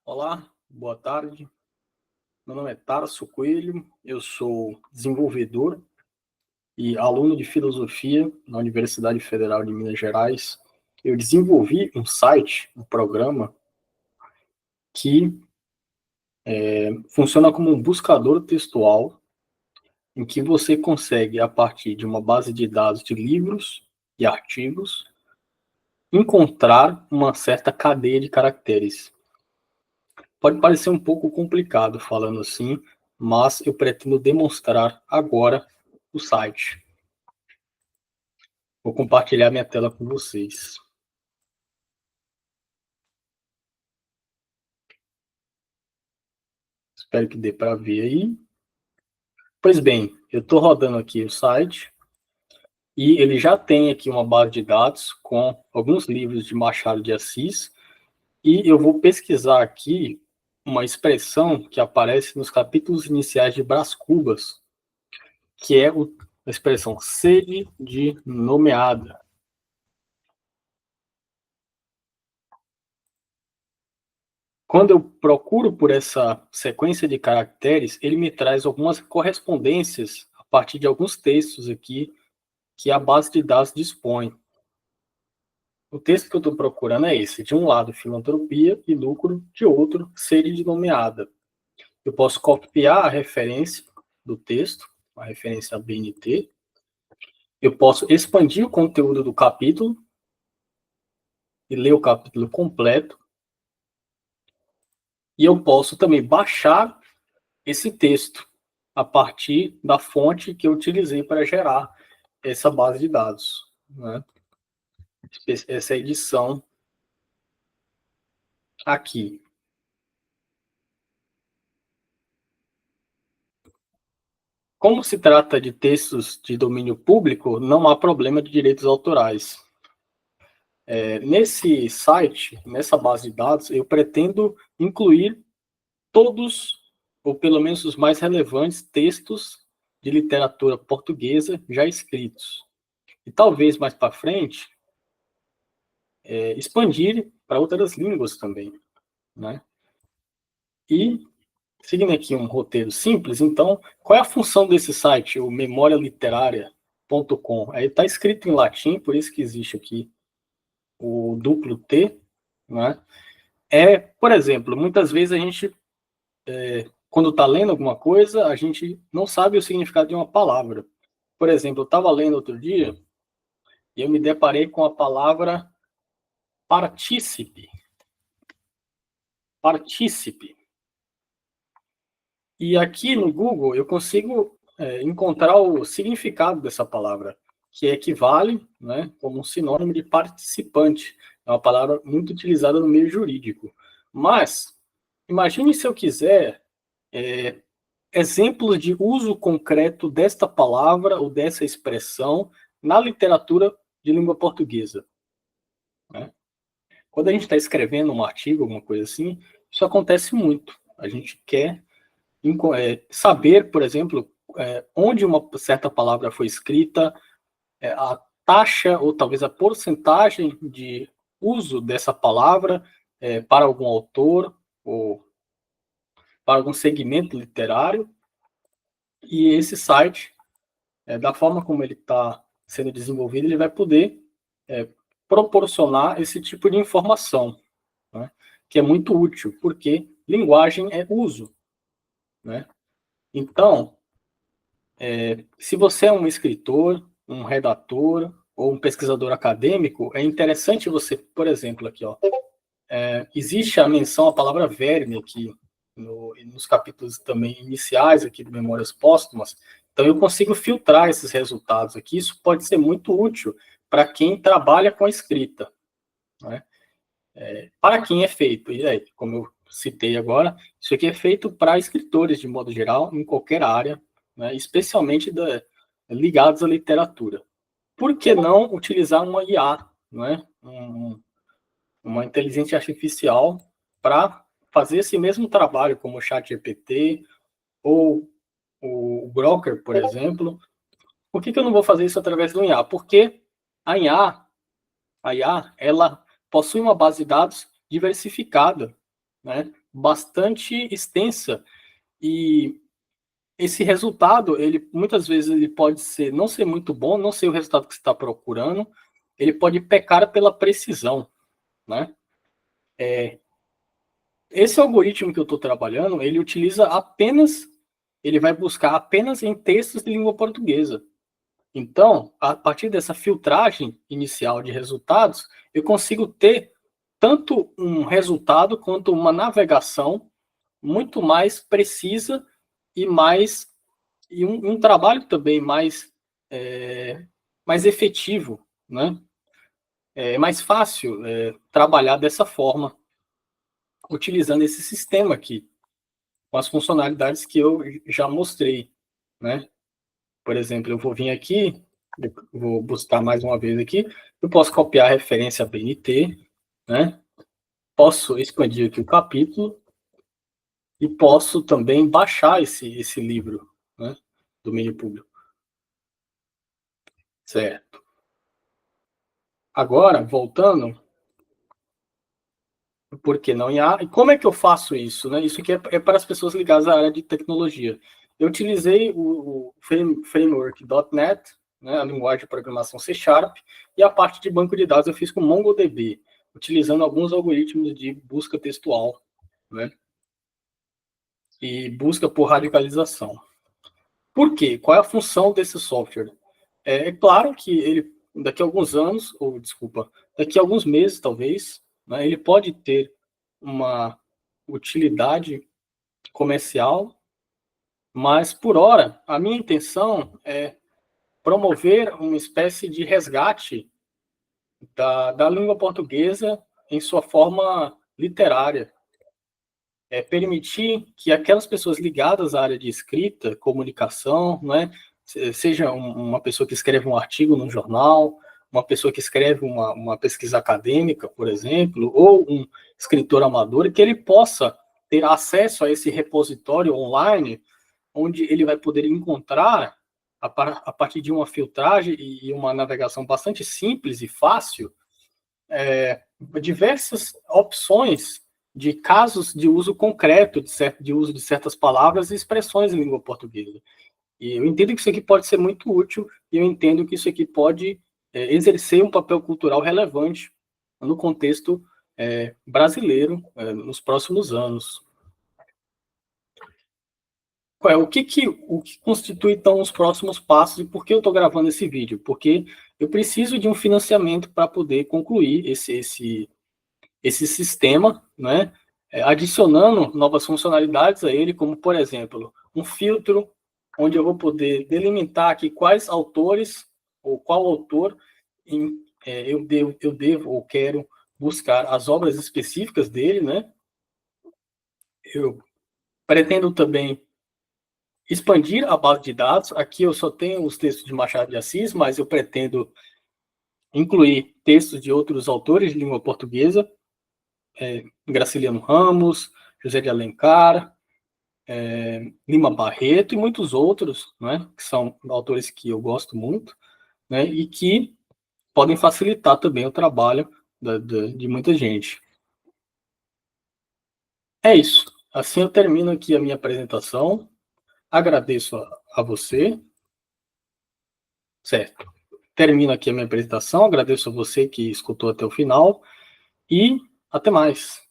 Olá, boa tarde. Meu nome é Tarso Coelho, eu sou desenvolvedor e aluno de filosofia na Universidade Federal de Minas Gerais. Eu desenvolvi um site, um programa que funciona como um buscador textual em que você consegue, a partir de uma base de dados de livros e artigos, encontrar uma certa cadeia de caracteres. Pode parecer um pouco complicado falando assim, mas eu pretendo demonstrar agora o site. Vou compartilhar minha tela com vocês. Espero que dê para ver aí. Pois bem, eu estou rodando aqui o site e ele já tem aqui uma base de dados com alguns livros de Machado de Assis e eu vou pesquisar aqui uma expressão que aparece nos capítulos iniciais de Brás Cubas, que é a expressão sede de nomeada. Quando eu procuro por essa sequência de caracteres, ele me traz algumas correspondências a partir de alguns textos aqui que a base de dados dispõe. O texto que eu estou procurando é esse: de um lado, filantropia e lucro, de outro, sede de nomeada. Eu posso copiar a referência do texto, a referência BNT. Eu posso expandir o conteúdo do capítulo e ler o capítulo completo. E eu posso também baixar esse texto a partir da fonte que eu utilizei para gerar essa base de dados, né? Essa edição aqui. Como se trata de textos de domínio público, não há problema de direitos autorais. Nesse site, nessa base de dados, eu pretendo incluir todos, ou pelo menos os mais relevantes, textos de literatura portuguesa já escritos. E talvez mais para frente, expandir para outras línguas também, né? E, seguindo aqui um roteiro simples, então, qual é a função desse site, o memorialiteraria.com? Aí está escrito em latim, por isso que existe aqui o duplo T, né? Por exemplo, muitas vezes a gente, quando está lendo alguma coisa, a gente não sabe o significado de uma palavra. Por exemplo, eu estava lendo outro dia e eu me deparei com a palavra partícipe. Partícipe. E aqui no Google eu consigo encontrar o significado dessa palavra, que equivale, né, como um sinônimo de participante. É uma palavra muito utilizada no meio jurídico. Mas, imagine se eu quiser exemplos de uso concreto desta palavra ou dessa expressão na literatura de língua portuguesa, né? Quando a gente está escrevendo um artigo, alguma coisa assim, isso acontece muito. A gente quer saber, por exemplo, onde uma certa palavra foi escrita, a taxa ou talvez a porcentagem de uso dessa palavra para algum autor ou para algum segmento literário. E esse site, da forma como ele está sendo desenvolvido, ele vai poder proporcionar esse tipo de informação, né? Que é muito útil, porque linguagem é uso, né? Então, se você é um escritor, um redator ou um pesquisador acadêmico, é interessante você, por exemplo, aqui, ó, existe a menção à palavra verme aqui, nos capítulos também iniciais aqui do Memórias Póstumas. Então, eu consigo filtrar esses resultados aqui. Isso pode ser muito útil para quem trabalha com a escrita, né? Para quem é feito, como eu citei agora, isso aqui é feito para escritores, de modo geral, em qualquer área, né, especialmente ligados à literatura. Por que não utilizar uma IA, né, uma inteligência artificial, para fazer esse mesmo trabalho, como o ChatGPT ou o Grok, por exemplo? Por que eu não vou fazer isso através do IA? Porque a IA, ela possui uma base de dados diversificada, né? bastante extensa, e esse resultado, ele muitas vezes ele pode não ser muito bom, não ser o resultado que você está procurando, ele pode pecar pela precisão, né? Esse algoritmo que eu estou trabalhando, ele vai buscar apenas em textos de língua portuguesa. Então, a partir dessa filtragem inicial de resultados, eu consigo ter tanto um resultado quanto uma navegação muito mais precisa e um trabalho também mais efetivo, né? É mais fácil trabalhar dessa forma, utilizando esse sistema aqui, com as funcionalidades que eu já mostrei, né? Por exemplo, eu vou vir aqui, vou buscar mais uma vez aqui, eu posso copiar a referência BNT, né? Posso expandir aqui o capítulo e posso também baixar esse livro, né? Domínio público. Certo. Agora, voltando, por que não IA? E como é que eu faço isso, né? Isso aqui é para as pessoas ligadas à área de tecnologia. Eu utilizei o framework .NET, né, a linguagem de programação C#, e a parte de banco de dados eu fiz com MongoDB, utilizando alguns algoritmos de busca textual, né, e busca por radicalização. Por quê? Qual é a função desse software? É claro que ele, daqui a alguns anos, daqui a alguns meses, talvez, né, ele pode ter uma utilidade comercial, mas, por hora, a minha intenção é promover uma espécie de resgate da língua portuguesa em sua forma literária. Permitir que aquelas pessoas ligadas à área de escrita, comunicação, né, seja uma pessoa que escreve um artigo num jornal, uma pessoa que escreve uma pesquisa acadêmica, por exemplo, ou um escritor amador, que ele possa ter acesso a esse repositório online, onde ele vai poder encontrar, a partir de uma filtragem e uma navegação bastante simples e fácil, diversas opções de casos de uso concreto, de uso de certas palavras e expressões em língua portuguesa. E eu entendo que isso aqui pode ser muito útil, e eu entendo que isso aqui pode exercer um papel cultural relevante no contexto brasileiro nos próximos anos. O que constitui, então, os próximos passos e por que eu estou gravando esse vídeo? Porque eu preciso de um financiamento para poder concluir esse sistema, né, adicionando novas funcionalidades a ele, como, por exemplo, um filtro, onde eu vou poder delimitar aqui quais autores, ou qual autor eu devo ou quero buscar as obras específicas dele, né? Eu pretendo também expandir a base de dados. Aqui eu só tenho os textos de Machado de Assis, mas eu pretendo incluir textos de outros autores de língua portuguesa, Graciliano Ramos, José de Alencar, Lima Barreto e muitos outros, né, que são autores que eu gosto muito, né, e que podem facilitar também o trabalho de muita gente. É isso. Assim eu termino aqui a minha apresentação. Agradeço a você. Certo. Termino aqui a minha apresentação. Agradeço a você que escutou até o final. E até mais.